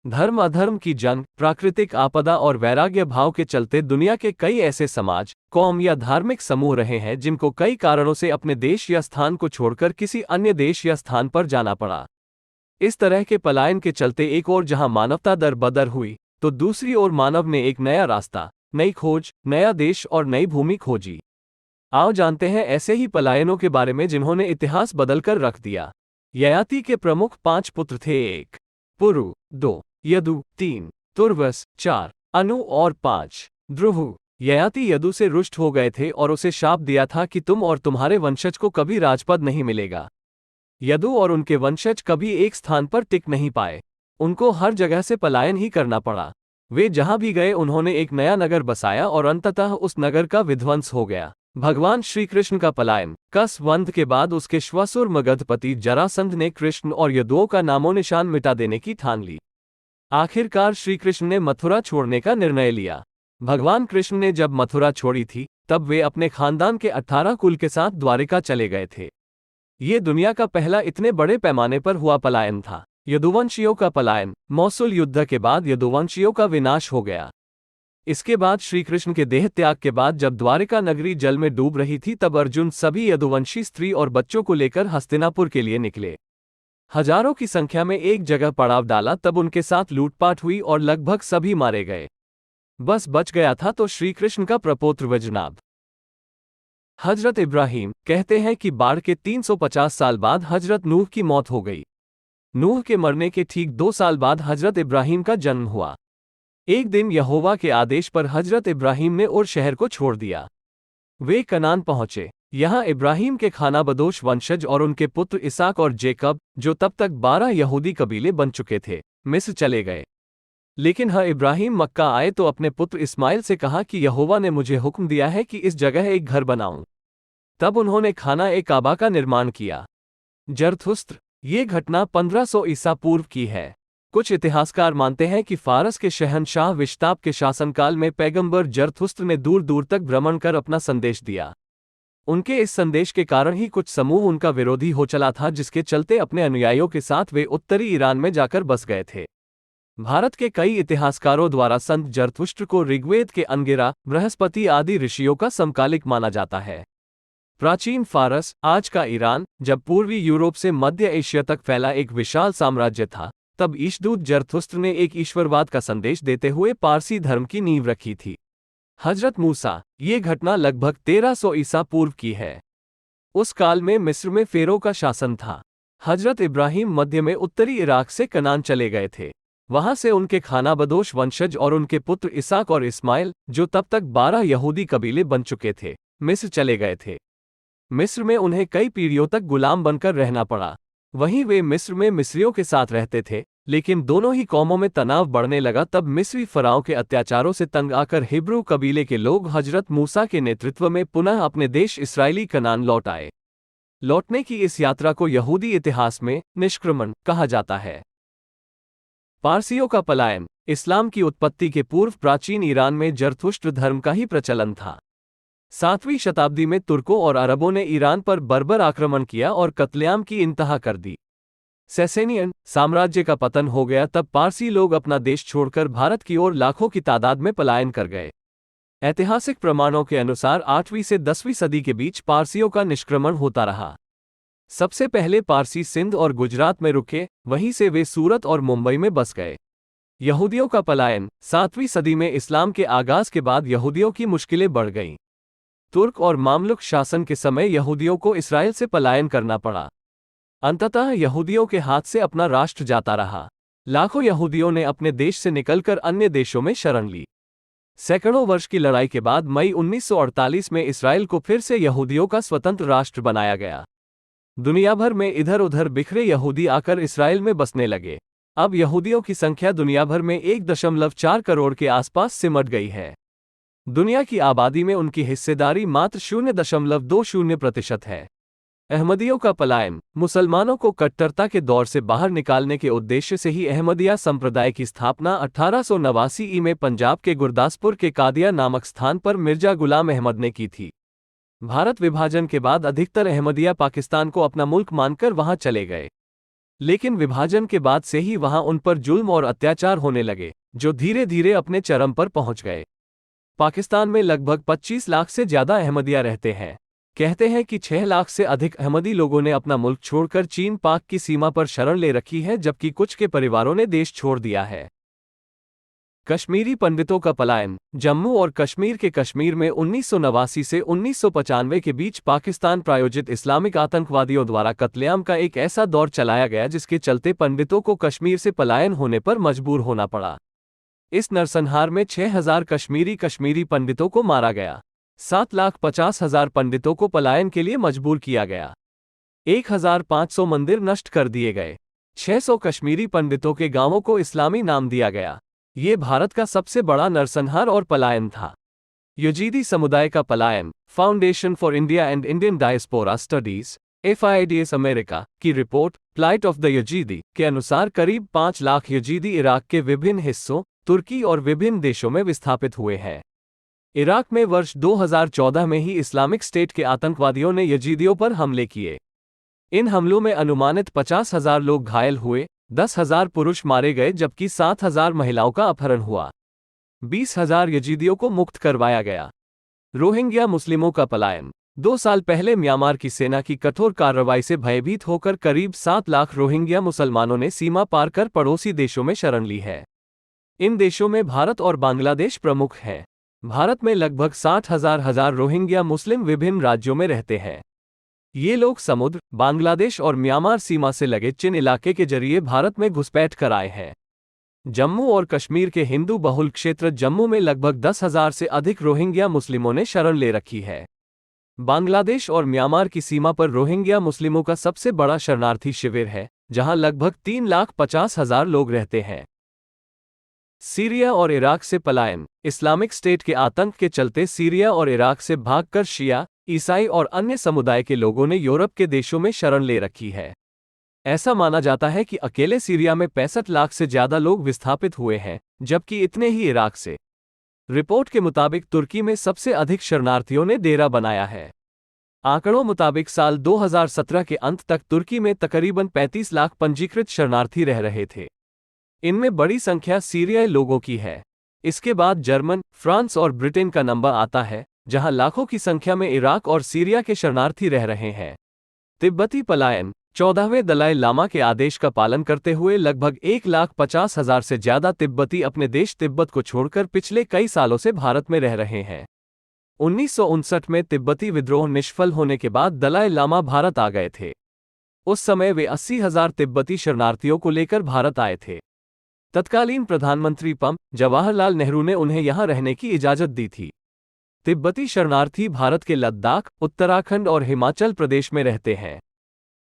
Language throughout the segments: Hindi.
धर्म अधर्म की जंग, प्राकृतिक आपदा और वैराग्य भाव के चलते दुनिया के कई ऐसे समाज, कौम या धार्मिक समूह रहे हैं जिनको कई कारणों से अपने देश या स्थान को छोड़कर किसी अन्य देश या स्थान पर जाना पड़ा। इस तरह के पलायन के चलते एक ओर जहां मानवता दर बदर हुई, तो दूसरी ओर मानव ने एक नया रास्ता, नई खोज, नया देश और नई भूमि खोजी। आओ जानते हैं ऐसे ही पलायनों के बारे में जिन्होंने इतिहास बदलकर रख दिया। ययाति के प्रमुख 5 पुत्र थे। 1 पुरु, 2 यदु, 3 तुर्वस, 4 अनु और 5 ध्रुव। ययाति यदु से रुष्ट हो गए थे और उसे शाप दिया था कि तुम और तुम्हारे वंशज को कभी राजपद नहीं मिलेगा। यदु और उनके वंशज कभी एक स्थान पर टिक नहीं पाए। उनको हर जगह से पलायन ही करना पड़ा। वे जहां भी गए उन्होंने एक नया नगर बसाया और अंततः उस नगर का विध्वंस हो गया। भगवान श्री कृष्ण का पलायन। कस वध के बाद उसके श्वासुर मगधपति जरासंध ने कृष्ण और यदुओं का नामो निशान मिटा देने की ठान ली। आखिरकार श्री कृष्ण ने मथुरा छोड़ने का निर्णय लिया। भगवान कृष्ण ने जब मथुरा छोड़ी थी, तब वे अपने खानदान के 18 कुल के साथ द्वारिका चले गए थे। ये दुनिया का पहला इतने बड़े पैमाने पर हुआ पलायन था। यदुवंशियों का पलायन। मौसूल युद्ध के बाद यदुवंशियों का विनाश हो गया। इसके बाद श्री कृष्ण के देह त्याग के बाद जब द्वारिका नगरी जल में डूब रही थी, तब अर्जुन सभी यदुवंशी स्त्री और बच्चों को लेकर हस्तिनापुर के लिए निकले। हजारों की संख्या में एक जगह पड़ाव डाला, तब उनके साथ लूटपाट हुई और लगभग सभी मारे गए। बस बच गया था तो श्री कृष्ण का प्रपौत्र वज्रनाभ। हजरत इब्राहिम। कहते हैं कि बाढ़ के 350 साल बाद हजरत नूह की मौत हो गई। नूह के मरने के ठीक 2 साल बाद हजरत इब्राहिम का जन्म हुआ। एक दिन यहोवा के आदेश पर हजरत इब्राहिम ने उर शहर को छोड़ दिया। वे कनान पहुंचे। यहाँ इब्राहिम के खानाबदोश वंशज और उनके पुत्र इसाक और जेकब, जो तब तक 12 यहूदी कबीले बन चुके थे, मिस्र चले गए। लेकिन इब्राहिम मक्का आए तो अपने पुत्र इस्माइल से कहा कि यहोवा ने मुझे हुक्म दिया है कि इस जगह एक घर बनाऊं। तब उन्होंने खाना ए काबा का निर्माण किया। जरथुस्त्र। ये घटना 1500 ईसा पूर्व की है। कुछ इतिहासकार मानते हैं कि फारस के शहंशाह विश्ताप के शासनकाल में पैगंबर जरथुस्त्र ने दूर दूर तक भ्रमण कर अपना संदेश दिया। उनके इस संदेश के कारण ही कुछ समूह उनका विरोधी हो चला था, जिसके चलते अपने अनुयायियों के साथ वे उत्तरी ईरान में जाकर बस गए थे। भारत के कई इतिहासकारों द्वारा संत जरथुष्ट्र को ऋग्वेद के अंगिरा, बृहस्पति आदि ऋषियों का समकालिक माना जाता है। प्राचीन फारस, आज का ईरान, जब पूर्वी यूरोप से मध्य एशिया तक फैला एक विशाल साम्राज्य था, तब ईशदूत जरथुस्त्र ने एक ईश्वरवाद का संदेश देते हुए पारसी धर्म की नींव रखी थी। हजरत मूसा। ये घटना लगभग 1300 ईसा पूर्व की है। उस काल में मिस्र में फेरो का शासन था। हजरत इब्राहिम मध्य में उत्तरी इराक से कनान चले गए थे। वहां से उनके खानाबदोश वंशज और उनके पुत्र इसाक और इस्माइल, जो तब तक 12 यहूदी कबीले बन चुके थे, मिस्र चले गए थे। मिस्र में उन्हें कई पीढ़ियों तक गुलाम बनकर रहना पड़ा। वहीं वे मिस्र में मिस्रियों के साथ रहते थे, लेकिन दोनों ही कौमों में तनाव बढ़ने लगा। तब मिस्री फराओं के अत्याचारों से तंग आकर हिब्रू कबीले के लोग हजरत मूसा के नेतृत्व में पुनः अपने देश इस्राएली कनान लौट आए। लौटने की इस यात्रा को यहूदी इतिहास में निष्क्रमण कहा जाता है। पारसियों का पलायन। इस्लाम की उत्पत्ति के पूर्व प्राचीन ईरान में जरथुष्ट्र धर्म का ही प्रचलन था। 7वीं शताब्दी में तुर्कों और अरबों ने ईरान पर बर्बर आक्रमण किया और कत्लेआम की इंतहा कर दी। सैसेनियन साम्राज्य का पतन हो गया, तब पारसी लोग अपना देश छोड़कर भारत की ओर लाखों की तादाद में पलायन कर गए। ऐतिहासिक प्रमाणों के अनुसार 8वीं से 10वीं सदी के बीच पारसियों का निष्क्रमण होता रहा। सबसे पहले पारसी सिंध और गुजरात में रुके, वहीं से वे सूरत और मुंबई में बस गए। यहूदियों का पलायन। 7वीं सदी में इस्लाम के आगाज के बाद यहूदियों की मुश्किलें बढ़ गईं। तुर्क और मामलुक शासन के समय यहूदियों को इस्राएल से पलायन करना पड़ा। अंततः यहूदियों के हाथ से अपना राष्ट्र जाता रहा। लाखों यहूदियों ने अपने देश से निकलकर अन्य देशों में शरण ली। सैकड़ों वर्ष की लड़ाई के बाद मई 1948 में इस्राएल को फिर से यहूदियों का स्वतंत्र राष्ट्र बनाया गया। दुनिया भर में इधर उधर बिखरे यहूदी आकर इस्राएल में बसने लगे। अब यहूदियों की संख्या दुनिया भर में 1.4 करोड़ के आसपास सिमट गई है। दुनिया की आबादी में उनकी हिस्सेदारी मात्र 0.20% है। अहमदियों का पलायन। मुसलमानों को कट्टरता के दौर से बाहर निकालने के उद्देश्य से ही अहमदिया संप्रदाय की स्थापना 1889 ई में पंजाब के गुरदासपुर के कादिया नामक स्थान पर मिर्जा गुलाम अहमद ने की थी। भारत विभाजन के बाद अधिकतर अहमदिया पाकिस्तान को अपना मुल्क मानकर वहां चले गए। लेकिन विभाजन के बाद से ही वहां उन पर जुल्म और अत्याचार होने लगे, जो धीरे धीरे अपने चरम पर पहुंच गए। पाकिस्तान में लगभग 25 लाख से ज्यादा अहमदिया रहते हैं। कहते हैं कि 6 लाख से अधिक अहमदी लोगों ने अपना मुल्क छोड़कर चीन पाक की सीमा पर शरण ले रखी है, जबकि कुछ के परिवारों ने देश छोड़ दिया है। कश्मीरी पंडितों का पलायन। जम्मू और कश्मीर के कश्मीर में 1989 से 1995 के बीच पाकिस्तान प्रायोजित इस्लामिक आतंकवादियों द्वारा कत्लेआम का एक ऐसा दौर चलाया गया जिसके चलते पंडितों को कश्मीर से पलायन होने पर मजबूर होना पड़ा। इस नरसंहार में 6,000 कश्मीरी पंडितों को मारा गया। 7,50,000 पंडितों को पलायन के लिए मजबूर किया गया। 1,500 मंदिर नष्ट कर दिए गए। 600 कश्मीरी पंडितों के गांवों को इस्लामी नाम दिया गया। ये भारत का सबसे बड़ा नरसंहार और पलायन था। यजीदी समुदाय का पलायन। Foundation for India and Indian Diaspora Studies (FIDS) America की report flight of the Yazidi के अनुसार करीब 5 लाख यजीदी इराक के विभिन्न हिस्सों, तुर्की और विभिन्न देशों में विस्थापित हुए हैं। इराक में वर्ष 2014 में ही इस्लामिक स्टेट के आतंकवादियों ने यजीदियों पर हमले किए। इन हमलों में अनुमानित 50,000 लोग घायल हुए, 10,000 पुरुष मारे गए, जबकि 7,000 महिलाओं का अपहरण हुआ। 20,000 यजीदियों को मुक्त करवाया गया। रोहिंग्या मुस्लिमों का पलायन। 2 साल पहले म्यांमार की सेना की कठोर कार्रवाई से भयभीत होकर करीब 7 लाख रोहिंग्या मुसलमानों ने सीमा पार कर पड़ोसी देशों में शरण ली है। इन देशों में भारत और बांग्लादेश प्रमुख हैं। भारत में लगभग 60,000 रोहिंग्या मुस्लिम विभिन्न राज्यों में रहते हैं। ये लोग समुद्र, बांग्लादेश और म्यांमार सीमा से लगे चिन इलाके के जरिए भारत में घुसपैठ कर आए हैं। जम्मू और कश्मीर के हिंदू बहुल क्षेत्र जम्मू में लगभग 10,000 से अधिक रोहिंग्या मुस्लिमों ने शरण ले रखी है। बांग्लादेश और म्यांमार की सीमा पर रोहिंग्या मुस्लिमों का सबसे बड़ा शरणार्थी शिविर है, जहां लगभग 3,50,000 लोग रहते हैं। सीरिया और इराक से पलायन। इस्लामिक स्टेट के आतंक के चलते सीरिया और इराक से भागकर शिया, ईसाई और अन्य समुदाय के लोगों ने यूरोप के देशों में शरण ले रखी है। ऐसा माना जाता है कि अकेले सीरिया में 65 लाख से ज्यादा लोग विस्थापित हुए हैं, जबकि इतने ही इराक से। रिपोर्ट के मुताबिक तुर्की में सबसे अधिक शरणार्थियों ने डेरा बनाया है। आंकड़ों मुताबिक साल 2017 के अंत तक तुर्की में तकरीबन 35 लाख पंजीकृत शरणार्थी रह रहे थे। इनमें बड़ी संख्या सीरियाई लोगों की है। इसके बाद जर्मन, फ्रांस और ब्रिटेन का नंबर आता है, जहां लाखों की संख्या में इराक और सीरिया के शरणार्थी रह रहे हैं। तिब्बती पलायन। 14वें दलाई लामा के आदेश का पालन करते हुए लगभग 1,50,000 से ज्यादा तिब्बती अपने देश तिब्बत को छोड़कर पिछले कई सालों से भारत में रह रहे हैं। 1959 में तिब्बती विद्रोह निष्फल होने के बाद दलाई लामा भारत आ गए थे। उस समय वे 80,000 तिब्बती शरणार्थियों को लेकर भारत आए थे। तत्कालीन प्रधानमंत्री जवाहरलाल नेहरू ने उन्हें यहां रहने की इजाजत दी थी। तिब्बती शरणार्थी भारत के लद्दाख, उत्तराखंड और हिमाचल प्रदेश में रहते हैं।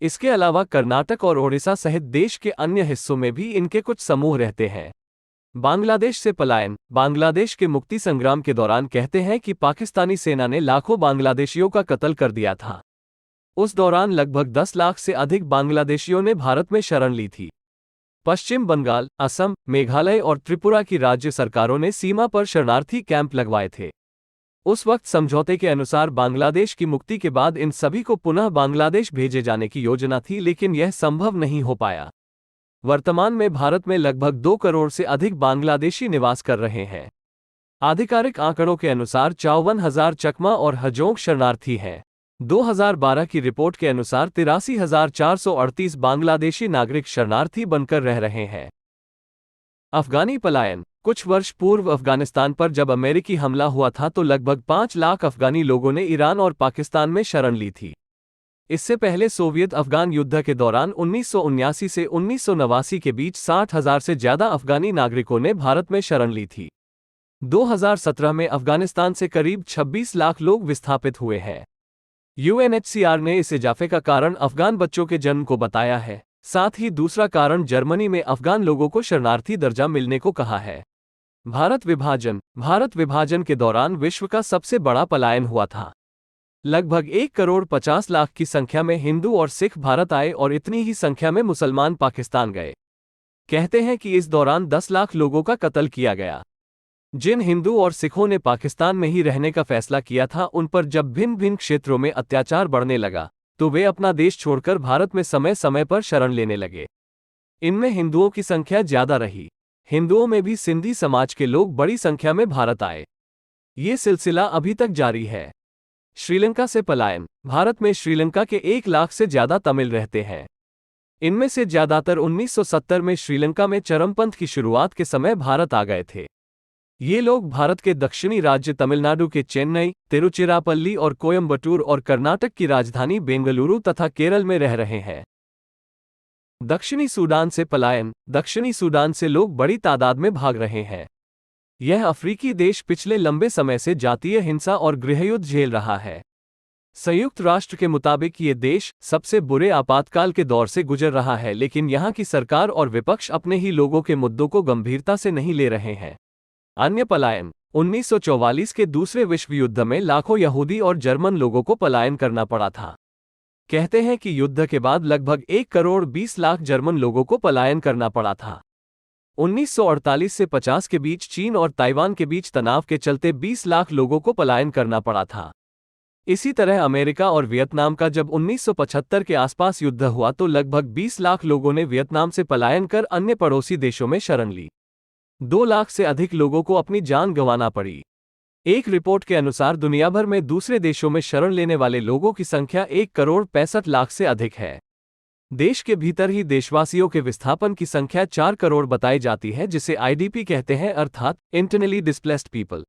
इसके अलावा कर्नाटक और ओडिशा सहित देश के अन्य हिस्सों में भी इनके कुछ समूह रहते हैं। बांग्लादेश से पलायन। बांग्लादेश के मुक्ति संग्राम के दौरान कहते हैं कि पाकिस्तानी सेना ने लाखों बांग्लादेशियों का कत्ल कर दिया था। उस दौरान लगभग 10 लाख से अधिक बांग्लादेशियों ने भारत में शरण ली थी। पश्चिम बंगाल, असम, मेघालय और त्रिपुरा की राज्य सरकारों ने सीमा पर शरणार्थी कैंप लगवाए थे। उस वक्त समझौते के अनुसार बांग्लादेश की मुक्ति के बाद इन सभी को पुनः बांग्लादेश भेजे जाने की योजना थी, लेकिन यह संभव नहीं हो पाया। वर्तमान में भारत में लगभग 2 करोड़ से अधिक बांग्लादेशी निवास कर रहे हैं। आधिकारिक आंकड़ों के अनुसार 54,000 चकमा और हजोंग शरणार्थी हैं। 2012 की रिपोर्ट के अनुसार 83,438 बांग्लादेशी नागरिक शरणार्थी बनकर रह रहे हैं। अफगानी पलायन। कुछ वर्ष पूर्व अफगानिस्तान पर जब अमेरिकी हमला हुआ था तो लगभग 5 लाख अफगानी लोगों ने ईरान और पाकिस्तान में शरण ली थी। इससे पहले सोवियत अफगान युद्ध के दौरान 1979 से 1989 के बीच 60,000 से ज्यादा अफगानी नागरिकों ने भारत में शरण ली थी। 2017 में अफगानिस्तान से करीब 26 लाख लोग विस्थापित हुए हैं। UNHCR ने इस इजाफे का कारण अफगान बच्चों के जन्म को बताया है। साथ ही दूसरा कारण जर्मनी में अफगान लोगों को शरणार्थी दर्जा मिलने को कहा है। भारत विभाजन के दौरान विश्व का सबसे बड़ा पलायन हुआ था। लगभग 1 करोड़ 50 लाख की संख्या में हिंदू और सिख भारत आए और इतनी ही संख्या में मुसलमान पाकिस्तान गए। कहते हैं कि इस दौरान 10 लाख लोगों का कत्ल किया गया। जिन हिंदू और सिखों ने पाकिस्तान में ही रहने का फैसला किया था, उन पर जब भिन्न भिन्न क्षेत्रों में अत्याचार बढ़ने लगा तो वे अपना देश छोड़कर भारत में समय समय पर शरण लेने लगे। इनमें हिंदुओं की संख्या ज्यादा रही। हिंदुओं में भी सिंधी समाज के लोग बड़ी संख्या में भारत आए। ये सिलसिला अभी तक जारी है। श्रीलंका से पलायन। भारत में श्रीलंका के 1 लाख से ज्यादा तमिल रहते हैं। इनमें से ज्यादातर 1970 में श्रीलंका में चरमपंथ की शुरुआत के समय भारत आ गए थे। ये लोग भारत के दक्षिणी राज्य तमिलनाडु के चेन्नई, तिरुचिरापल्ली और कोयम्बटूर और कर्नाटक की राजधानी बेंगलुरु तथा केरल में रह रहे हैं। दक्षिणी सूडान से पलायन। दक्षिणी सूडान से लोग बड़ी तादाद में भाग रहे हैं। यह अफ्रीकी देश पिछले लंबे समय से जातीय हिंसा और गृहयुद्ध झेल रहा है। संयुक्त राष्ट्र के मुताबिक ये देश सबसे बुरे आपातकाल के दौर से गुजर रहा है, लेकिन यहाँ की सरकार और विपक्ष अपने ही लोगों के मुद्दों को गंभीरता से नहीं ले रहे हैं। अन्य पलायन। 1944 के दूसरे विश्व युद्ध में लाखों यहूदी और जर्मन लोगों को पलायन करना पड़ा था। कहते हैं कि युद्ध के बाद लगभग 1 करोड़ 20 लाख जर्मन लोगों को पलायन करना पड़ा था। 1948 से 50 के बीच चीन और ताइवान के बीच तनाव के चलते 20 लाख लोगों को पलायन करना पड़ा था। इसी तरह अमेरिका और वियतनाम का जब 1975 के आसपास युद्ध हुआ तो लगभग 20 लाख लोगों ने वियतनाम से पलायन कर अन्य पड़ोसी देशों में शरण ली। 2 लाख से अधिक लोगों को अपनी जान गंवाना पड़ी। एक रिपोर्ट के अनुसार दुनिया भर में दूसरे देशों में शरण लेने वाले लोगों की संख्या 1 करोड़ 65 लाख से अधिक है। देश के भीतर ही देशवासियों के विस्थापन की संख्या 4 करोड़ बताई जाती है, जिसे आईडीपी कहते हैं, अर्थात इंटरनली डिस्प्लेस्ड पीपल।